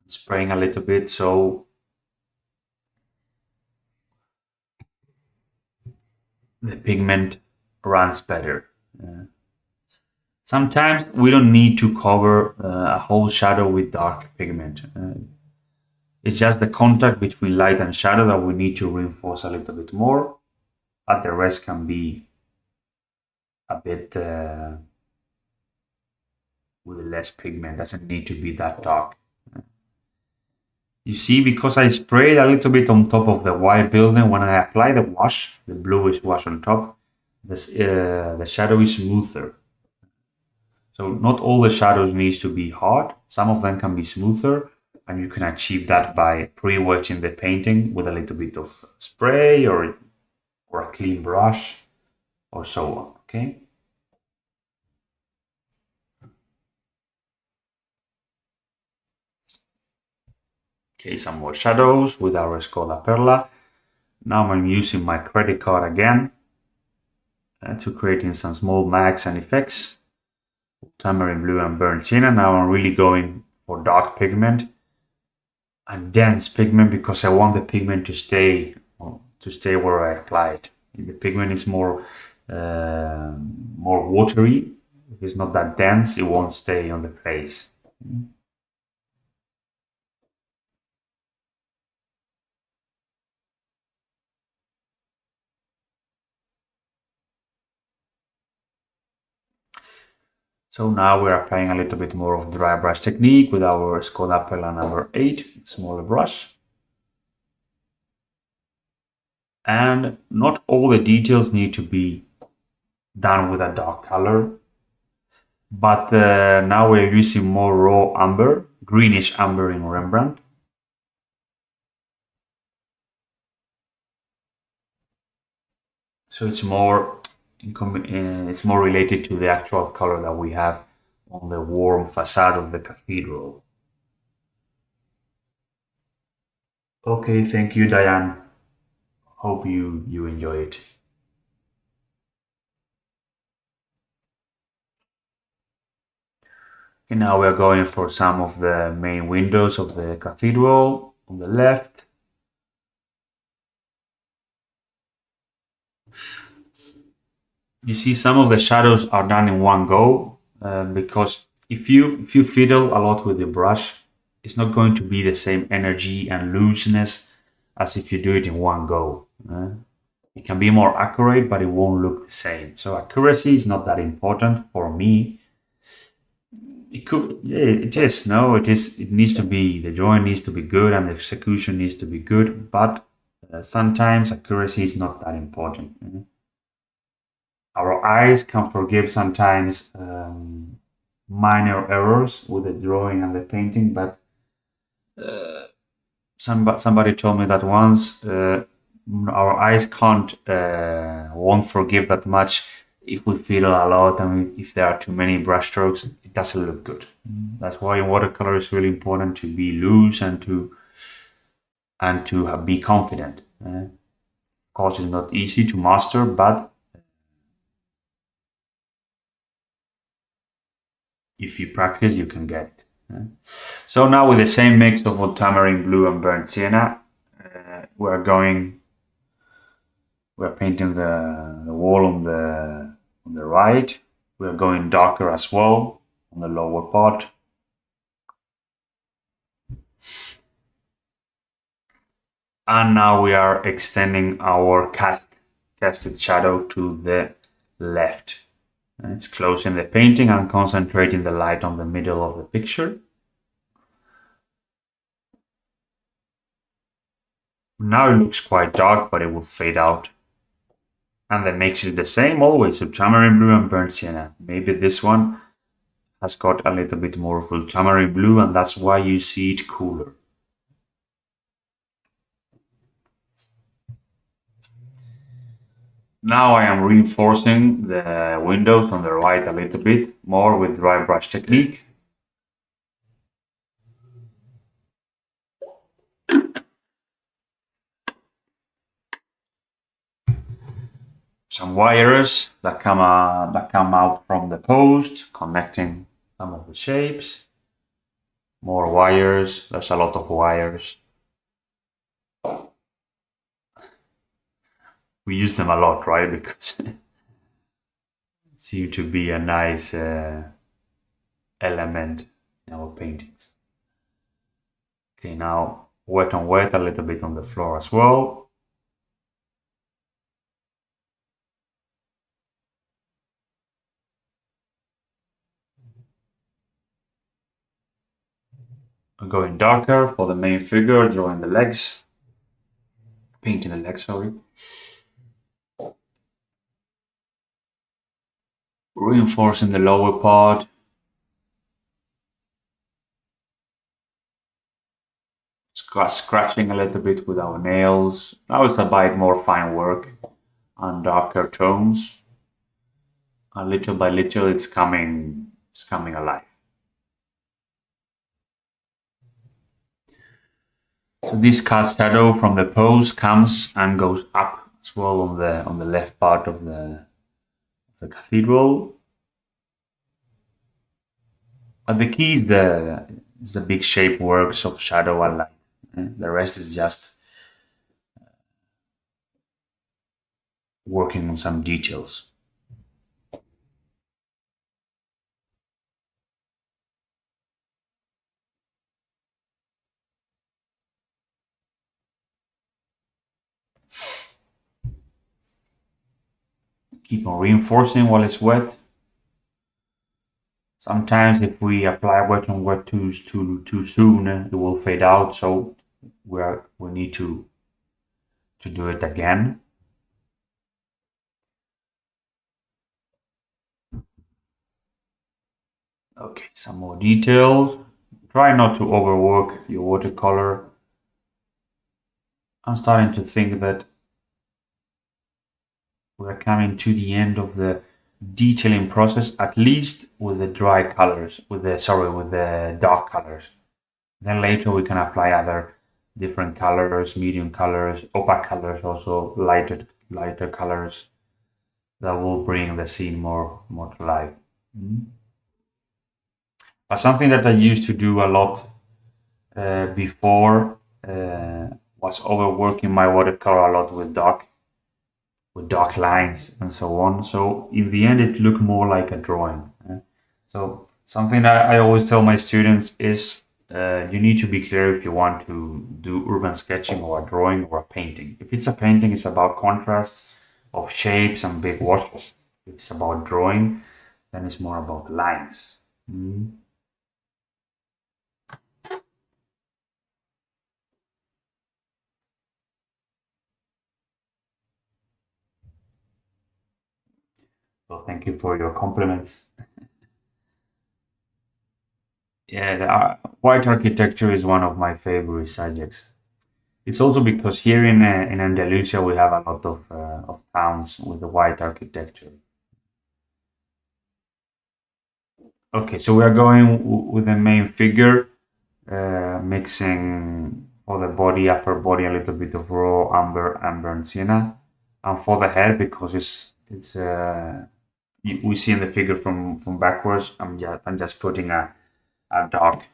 Spraying a little bit so the pigment runs better. Sometimes we don't need to cover a whole shadow with dark pigment. It's just the contact between light and shadow that we need to reinforce a little bit more, but the rest can be a bit with less pigment. Doesn't need to be that dark. You see, because I sprayed a little bit on top of the white building, when I apply the wash, the bluish wash on top, the shadow is smoother. So not all the shadows needs to be hard. Some of them can be smoother, and you can achieve that by pre-wetting the painting with a little bit of spray or a clean brush or so on. Okay. Okay, some more shadows with our Scola Perla. Now I'm using my credit card again to creating some small mags and effects. Tamarind blue and burnt sienna. Now I'm really going for dark pigment and dense pigment because I want the pigment to stay where I apply it. If the pigment is more watery, if it's not that dense, it won't stay on the place. So now we're applying a little bit more of dry brush technique with our Skoda Perla number 8, smaller brush. And not all the details need to be done with a dark color. But now we're using more raw amber, greenish amber in Rembrandt. So it's more related to the actual color that we have on the warm facade of the cathedral. Okay, thank you, Diane. Hope you enjoy it. Okay, now we're going for some of the main windows of the cathedral on the left. You see some of the shadows are done in one go because if you fiddle a lot with the brush, it's not going to be the same energy and looseness as if you do it in one go. It can be more accurate, but it won't look the same. So accuracy is not that important for me. It could, yeah, just no, it is. It needs to be, the drawing needs to be good and the execution needs to be good. But sometimes accuracy is not that important. Our eyes can forgive sometimes minor errors with the drawing and the painting, but somebody told me that once our eyes won't forgive that much if we fiddle a lot and if there are too many brush strokes, it doesn't look good. That's why in watercolor it's really important to be loose and to be confident. Of course, it's not easy to master, but if you practice, you can get it. So now with the same mix of ultramarine blue and burnt sienna, we're painting the wall on the right. We're going darker as well on the lower part. And now we are extending our casted shadow to the left. And it's closing the painting and concentrating the light on the middle of the picture. Now it looks quite dark, but it will fade out. And the mix is the same always, ultramarine blue and burnt sienna. Maybe this one has got a little bit more of ultramarine blue and that's why you see it cooler. Now I am reinforcing the windows on the right a little bit more with dry brush technique. some wires that come out from the post, connecting some of the shapes. More wires. There's a lot of wires. We use them a lot, right? Because it seem to be a nice element in our paintings. Okay, now wet on wet, a little bit on the floor as well. Going darker for the main figure, drawing the legs, painting the legs, sorry. Reinforcing the lower part. Scratching a little bit with our nails. Now it's a bit more fine work and darker tones. And little by little, it's coming alive. So this cast shadow from the pose comes and goes up as well on the left part of the cathedral. But the key is the big shape works of shadow and light. The rest is just working on some details. Keep on reinforcing while it's wet. Sometimes if we apply wet on wet too soon, it will fade out. So we need to do it again. Okay, some more details. Try not to overwork your watercolor. I'm starting to think that we're coming to the end of the detailing process, at least with the dry colors, with the dark colors. Then later we can apply other different colors, medium colors, opaque colors, also lighter colors that will bring the scene more to life. But something that I used to do a lot before was overworking my watercolor a lot with dark lines and so on. So in the end, it looked more like a drawing. So something that I always tell my students is you need to be clear if you want to do urban sketching or a drawing or a painting. If it's a painting, it's about contrast of shapes and big washes. If it's about drawing, then it's more about lines. So thank you for your compliments. Yeah, white architecture is one of my favorite subjects. It's also because here in Andalusia we have a lot of towns with the white architecture. Okay, so we are going with the main figure, mixing for the body, upper body, a little bit of raw amber and sienna, and for the head because we see in the figure from backwards. I'm just putting a dark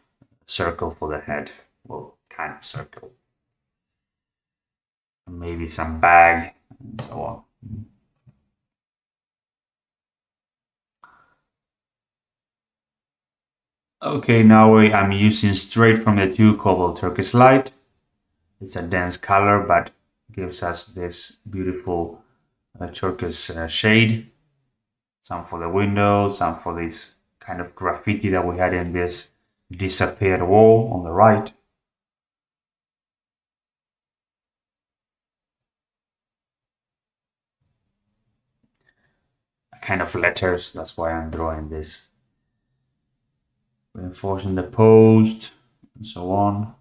circle for the head, well, kind of circle, and maybe some bag and so on. Okay, now I'm using straight from the tube cobalt turquoise light. It's a dense color, but gives us this beautiful turquoise shade. Some for the windows, some for this kind of graffiti that we had in this disappeared wall on the right. Kind of letters, that's why I'm drawing this. Reinforcing the post and so on.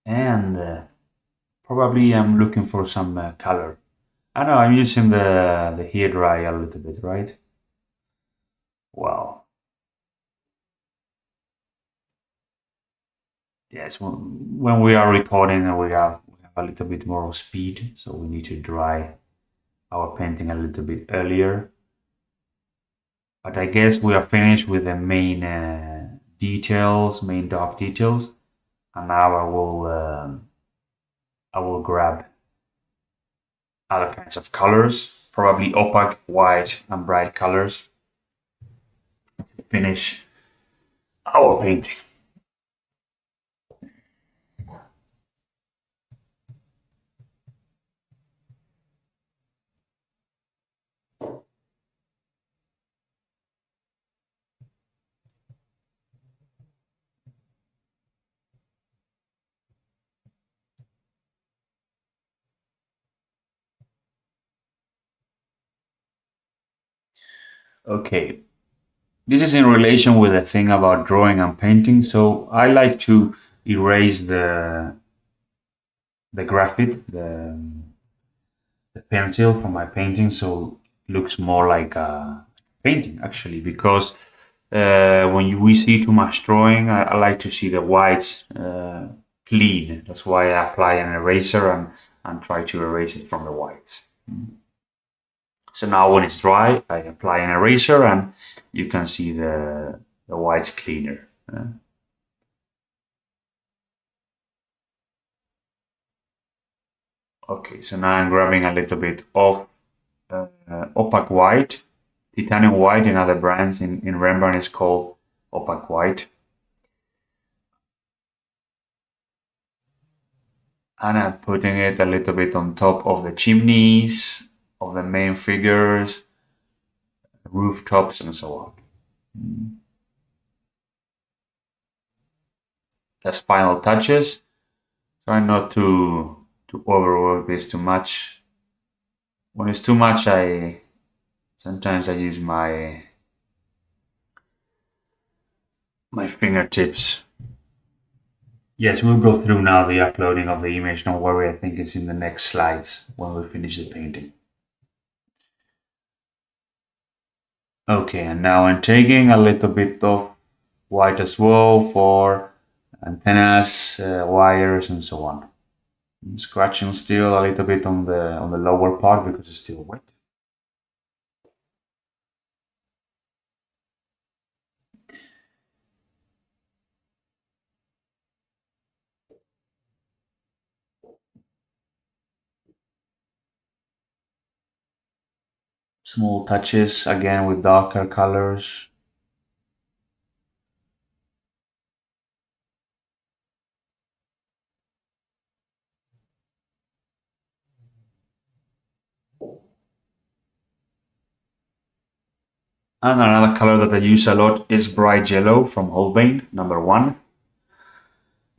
And probably I'm looking for some color. I know I'm using the hair dry a little bit, right? Wow. Yes, when we are recording, we have a little bit more of speed, so we need to dry our painting a little bit earlier. But I guess we are finished with the main details, main dark details, and now I will grab other kinds of colors, probably opaque, white, and bright colors to finish our painting. Okay, this is in relation with the thing about drawing and painting. So I like to erase the graphite, the pencil from my painting, so it looks more like a painting actually. Because when we see too much drawing, I like to see the whites clean. That's why I apply an eraser and try to erase it from the whites. So now when it's dry, I apply an eraser and you can see the whites cleaner. Okay, so now I'm grabbing a little bit of opaque white, titanium white in other brands. In Rembrandt is called opaque white. And I'm putting it a little bit on top of the chimneys, of the main figures, rooftops, and so on. As final touches. Try not to overwork this too much. When it's too much, I sometimes I use my fingertips. Yes, we'll go through now the uploading of the image. Don't worry, I think it's in the next slides when we finish the painting. Okay, and now I'm taking a little bit of white as well for antennas, wires, and so on. I'm scratching still a little bit on the lower part because it's still wet. Small touches again with darker colors. And another color that I use a lot is bright yellow from Holbein, number 1.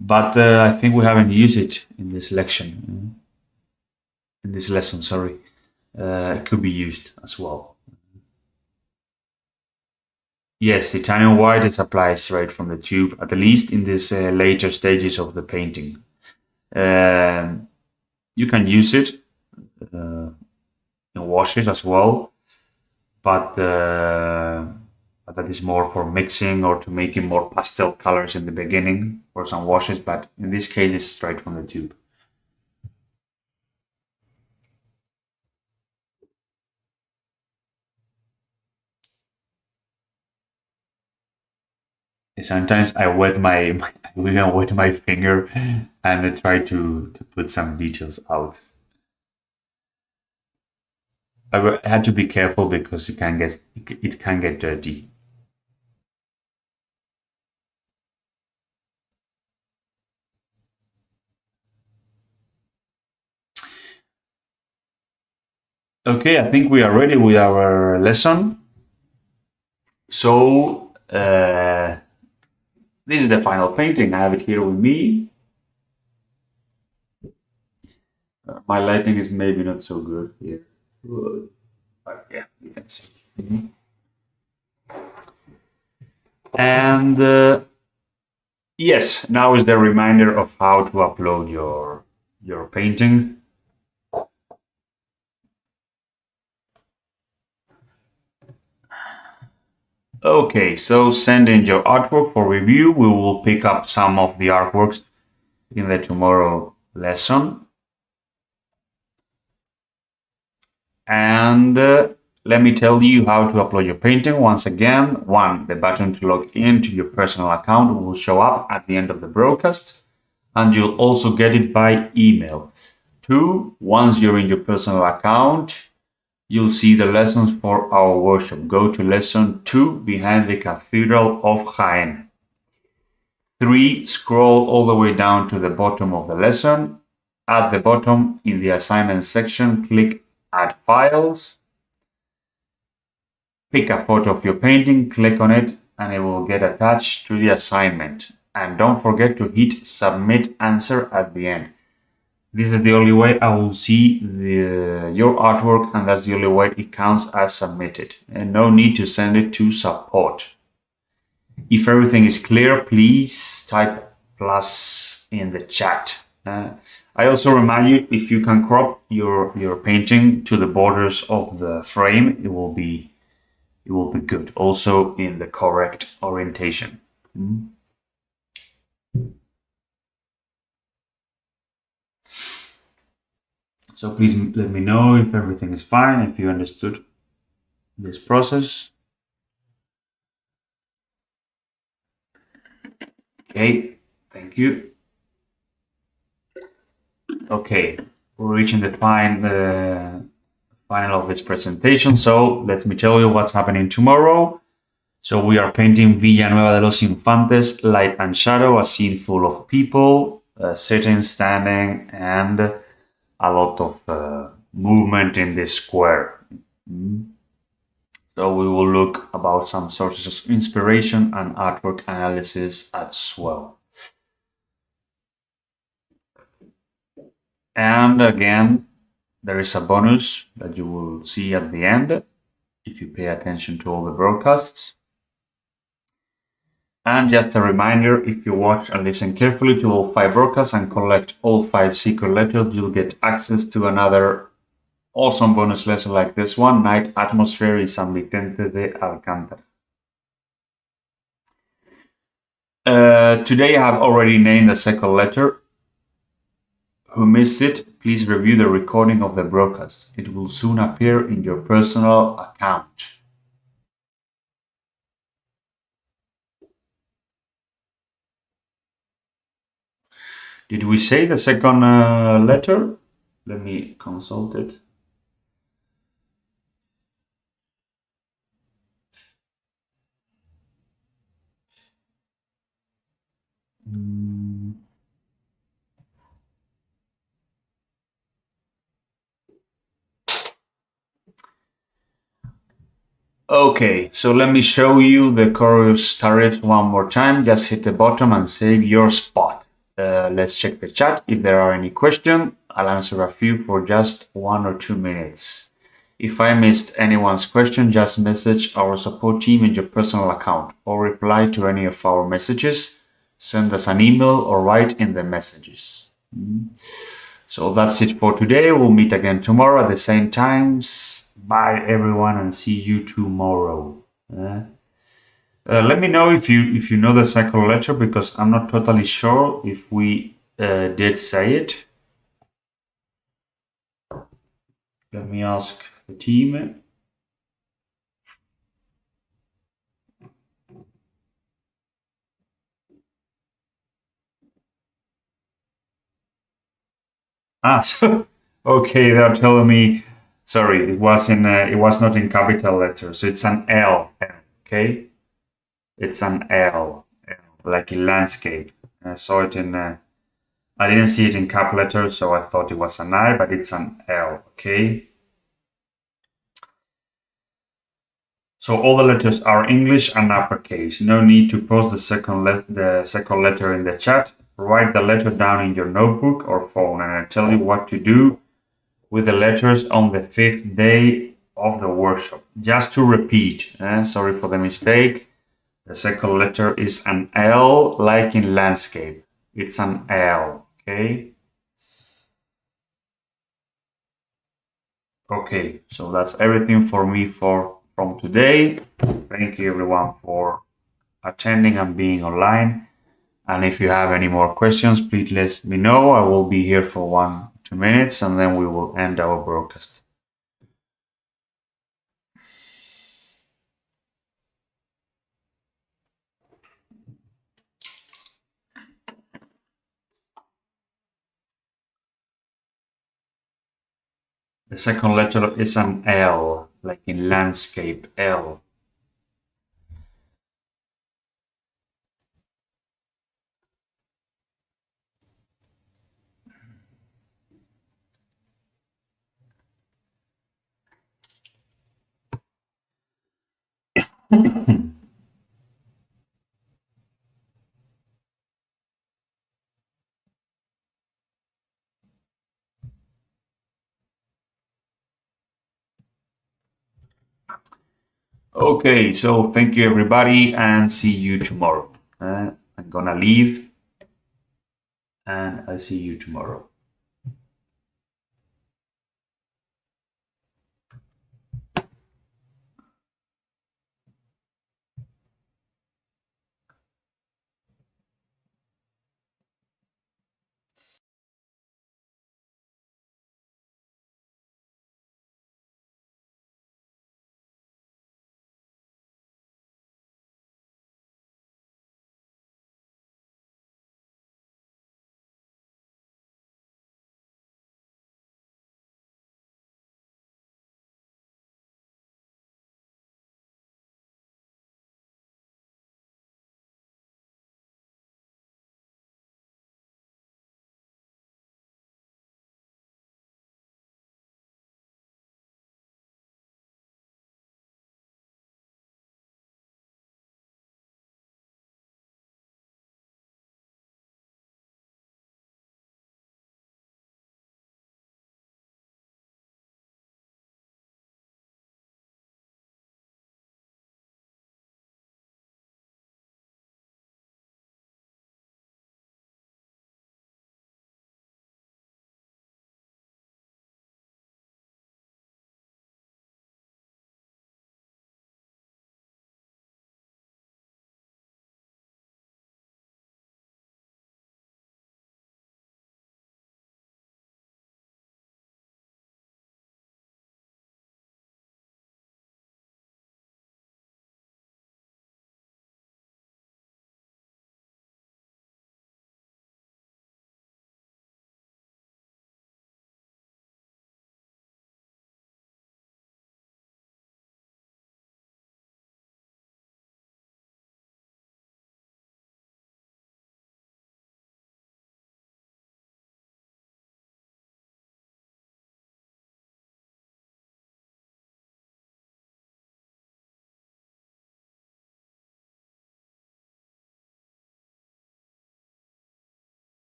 But I think we haven't used it in this lesson. In this lesson, sorry. It could be used as well. Yes, titanium white is applied straight from the tube, at least in these later stages of the painting. You can use it and wash it as well, but that is more for mixing or to making more pastel colors in the beginning for some washes. But in this case, it's straight from the tube. Sometimes I wet I even wet my finger and I try to put some details out. I had to be careful because it can get dirty. Okay, I think we are ready with our lesson. So this is the final painting. I have it here with me. My lighting is maybe not so good here, but yeah, you can see. And yes, now is the reminder of how to upload your painting. Okay, so send in your artwork for review. We will pick up some of the artworks in the tomorrow lesson. And let me tell you how to upload your painting. Once again, one, the button to log into your personal account will show up at the end of the broadcast, and you'll also get it by email. Two, once you're in your personal account, you'll see the lessons for our workshop. Go to lesson 2, behind the cathedral of Jaén. 3, scroll all the way down to the bottom of the lesson. At the bottom, in the assignment section, click Add Files. Pick a photo of your painting, click on it, and it will get attached to the assignment. And don't forget to hit Submit Answer at the end. This is the only way I will see your artwork, and that's the only way it counts as submitted. And no need to send it to support. If everything is clear, please type plus in the chat. I also remind you, if you can crop your painting to the borders of the frame, it will be good. Also in the correct orientation. So please let me know if everything is fine, if you understood this process. Okay, thank you. Okay, we're reaching the final of this presentation. So let me tell you what's happening tomorrow. So we are painting Villanueva de los Infantes, Light and Shadow, a scene full of people, sitting, standing, and a lot of movement in this square. So we will look about some sources of inspiration and artwork analysis as well. And again, there is a bonus that you will see at the end if you pay attention to all the broadcasts. And just a reminder, if you watch and listen carefully to all 5 broadcasts and collect all 5 secret letters, you'll get access to another awesome bonus lesson like this one, Night Atmosphere in San Vicente de Alcántara. Today I have already named the second letter. Who missed it, please review the recording of the broadcast. It will soon appear in your personal account. Did we say the second letter? Let me consult it. Okay, so let me show you the chorus tariffs one more time. Just hit the bottom and save your spot. Let's check the chat. If there are any questions, I'll answer a few for just 1 or 2 minutes. If I missed anyone's question, just message our support team in your personal account or reply to any of our messages. Send us an email or write in the messages. So that's it for today. We'll meet again tomorrow at the same times. Bye everyone, and see you tomorrow. Let me know if you know the second letter, because I'm not totally sure if we did say it. Let me ask the team. So okay, they're telling me. Sorry, it was not in capital letters. It's an L. Okay, it's an L, like in landscape. I saw it in. I didn't see it in cap letters, so I thought it was an I, but it's an L. Okay. So all the letters are English and uppercase. No need to post the second letter in the chat. Write the letter down in your notebook or phone, and I'll tell you what to do with the letters on the 5th day of the workshop. Just to repeat, sorry for the mistake. The second letter is an L, like in landscape. It's an L, okay? Okay, so that's everything for me for from today. Thank you everyone for attending and being online. And if you have any more questions, please let me know. I will be here for 1-2 minutes and then we will end our broadcast. The second letter is an L, like in landscape, L. Okay, so thank you everybody and see you tomorrow. I'm gonna leave and I'll see you tomorrow.